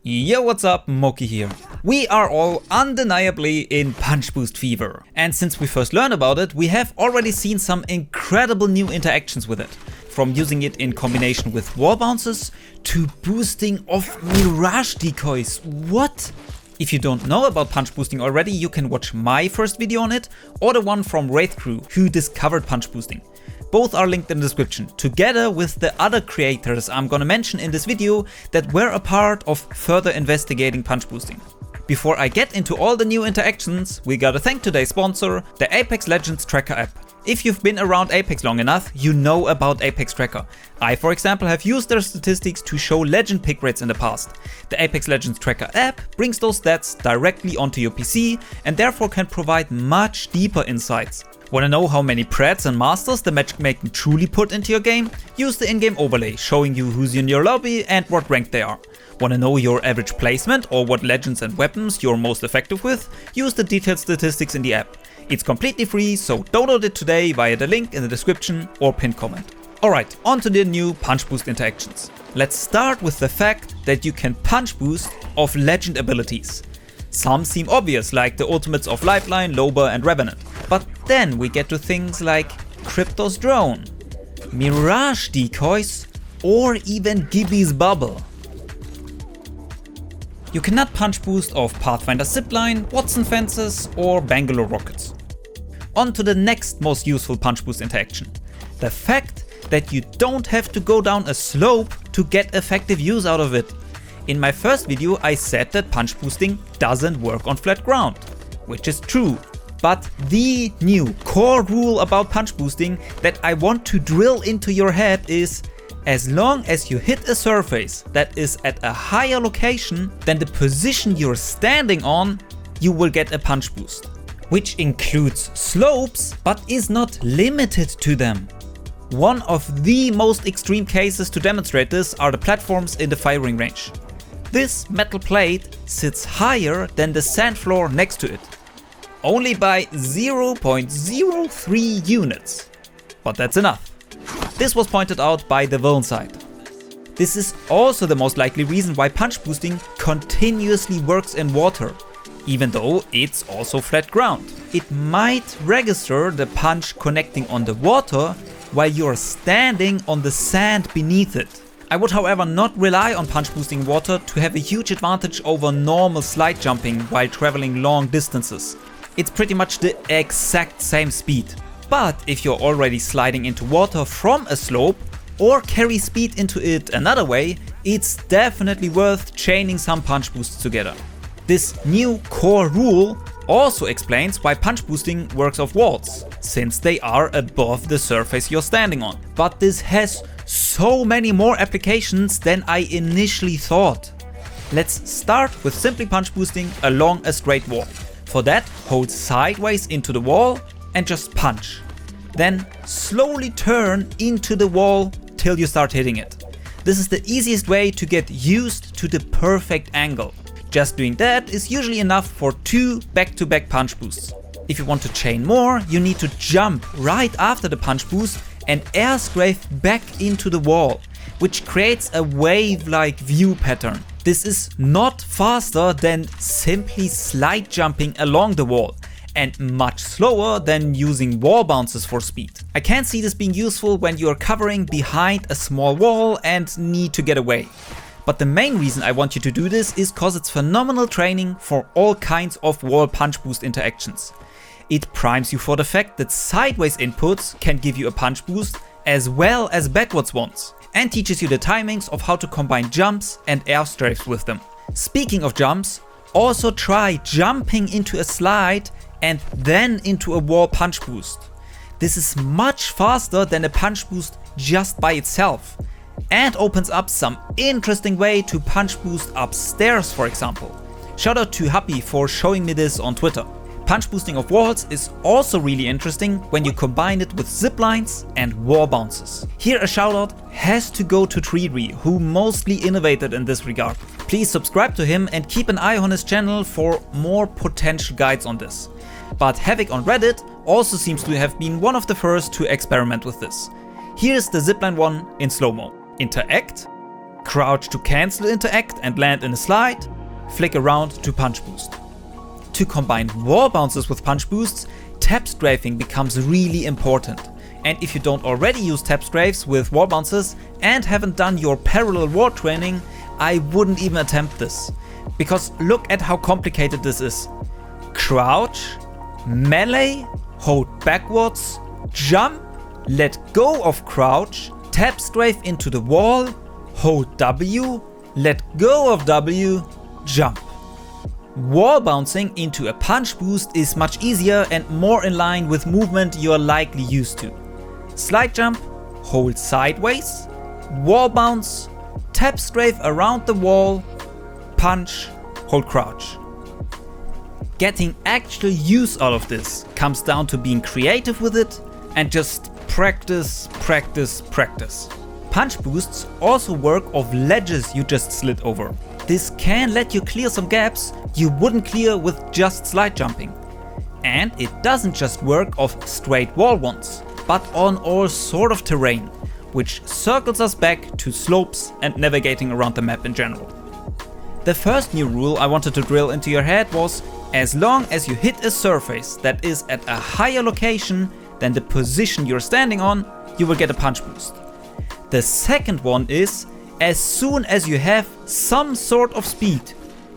Yo, what's up, Moki here. We are all undeniably in Punchboost fever. And since we first learned about it, we have already seen some incredible new interactions with it. From using it in combination with wall bounces to boosting off mirage decoys. What? If you don't know about punch boosting already, you can watch my first video on it or the one from Wrthcrw, who discovered punch boosting. Both are linked in the description, together with the other creators I'm gonna mention in this video that were a part of further investigating punch boosting. Before I get into all the new interactions, we gotta thank today's sponsor, the Apex Legends Tracker app. If you've been around Apex long enough, you know about Apex Tracker. I, for example, have used their statistics to show legend pick rates in the past. The Apex Legends Tracker app brings those stats directly onto your PC and therefore can provide much deeper insights. Wanna know how many Preds and Masters the matchmaking truly put into your game? Use the in-game overlay, showing you who's in your lobby and what rank they are. Wanna know your average placement or what legends and weapons you're most effective with? Use the detailed statistics in the app. It's completely free, so download it today via the link in the description or pinned comment. Alright, on to the new punch boost interactions. Let's start with the fact that you can punch boost off legend abilities. Some seem obvious, like the ultimates of Lifeline, Loba and Revenant. But then we get to things like Crypto's Drone, Mirage Decoys, or even Gibby's Bubble. You cannot punch boost off Pathfinder Zipline, Watson Fences or Bangalore Rockets. On to the next most useful punch boost interaction. The fact that you don't have to go down a slope to get effective use out of it. In my first video I said that punch boosting doesn't work on flat ground, which is true. But the new core rule about punch boosting that I want to drill into your head is, as long as you hit a surface that is at a higher location than the position you're standing on, you will get a punch boost. Which includes slopes, but is not limited to them. One of the most extreme cases to demonstrate this are the platforms in the firing range. This metal plate sits higher than the sand floor next to it. Only by 0.03 units. But that's enough. This was pointed out by Thevilnside. This is also the most likely reason why punch boosting continuously works in water, even though it's also flat ground. It might register the punch connecting on the water while you're standing on the sand beneath it. I would, however, not rely on punch boosting water to have a huge advantage over normal slide jumping while traveling long distances. It's pretty much the exact same speed. But if you're already sliding into water from a slope or carry speed into it another way, it's definitely worth chaining some punch boosts together. This new core rule also explains why punch boosting works off walls, since they are above the surface you're standing on. But this has so many more applications than I initially thought. Let's start with simply punch boosting along a straight wall. For that, hold sideways into the wall and just punch. Then slowly turn into the wall till you start hitting it. This is the easiest way to get used to the perfect angle. Just doing that is usually enough for 2 back-to-back punch boosts. If you want to chain more, you need to jump right after the punch boost and air strafe back into the wall, which creates a wave-like view pattern. This is not faster than simply slide jumping along the wall, and much slower than using wall bounces for speed. I can see this being useful when you are covering behind a small wall and need to get away. But the main reason I want you to do this is cause it's phenomenal training for all kinds of wall punch boost interactions. It primes you for the fact that sideways inputs can give you a punch boost as well as backwards ones, and teaches you the timings of how to combine jumps and air strafes with them. Speaking of jumps, also try jumping into a slide and then into a wall punch boost. This is much faster than a punch boost just by itself, and opens up some interesting way to punch boost upstairs, for example. Shout out to Happy for showing me this on Twitter. Punch boosting of walls is also really interesting when you combine it with ziplines and wall bounces. Here a shout out has to go to Treeree, who mostly innovated in this regard. Please subscribe to him and keep an eye on his channel for more potential guides on this. But Havoc on Reddit also seems to have been one of the first to experiment with this. Here's the zipline one in slow-mo. Interact, Crouch to cancel interact and land in a slide, flick around to punch boost. To combine wall bounces with punch boosts, tap strafing becomes really important. And if you don't already use tap strafes with wall bounces and haven't done your parallel wall training, I wouldn't even attempt this. Because look at how complicated this is. Crouch, melee, hold backwards, jump, let go of crouch, tap strafe into the wall, hold W, let go of W, jump. Wall bouncing into a punch boost is much easier and more in line with movement you are likely used to. Slide jump, hold sideways, wall bounce, tap strafe around the wall, punch, hold crouch. Getting actual use out of this comes down to being creative with it and just practice, practice, practice. Punch boosts also work off ledges you just slid over. This can let you clear some gaps you wouldn't clear with just slide jumping. And it doesn't just work off straight wall ones, but on all sort of terrain, which circles us back to slopes and navigating around the map in general. The first new rule I wanted to drill into your head was, as long as you hit a surface that is at a higher location than the position you're standing on, you will get a punch boost. The second one is, as soon as you have some sort of speed,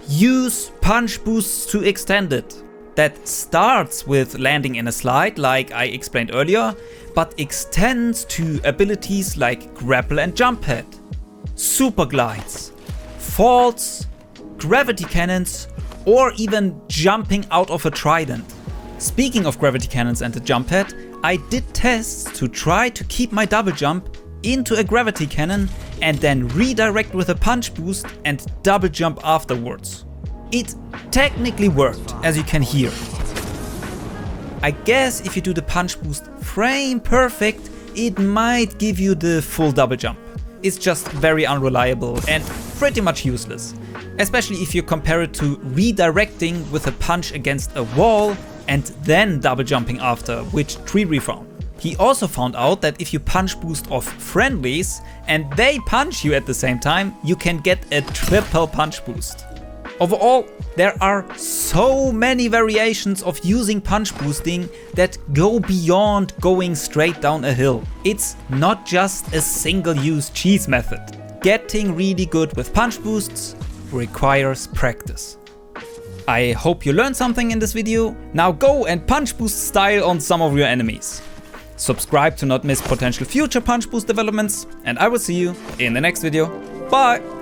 use punch boosts to extend it. That starts with landing in a slide like I explained earlier, but extends to abilities like grapple and jump pad, super glides, falls, gravity cannons, or even jumping out of a trident. Speaking of gravity cannons and the jump pad, I did tests to try to keep my double jump into a gravity cannon and then redirect with a punch boost and double jump afterwards. It technically worked, as you can hear. I guess if you do the punch boost frame perfect, it might give you the full double jump. It's just very unreliable and pretty much useless. Especially if you compare it to redirecting with a punch against a wall and then double jumping after, which Treeree found. He also found out that if you punch boost off friendlies and they punch you at the same time, you can get a triple punch boost. Overall, there are so many variations of using punch boosting that go beyond going straight down a hill. It's not just a single-use cheese method. Getting really good with punch boosts requires practice. I hope you learned something in this video. Now go and punch boost style on some of your enemies. Subscribe to not miss potential future punch boost developments, and I will see you in the next video. Bye!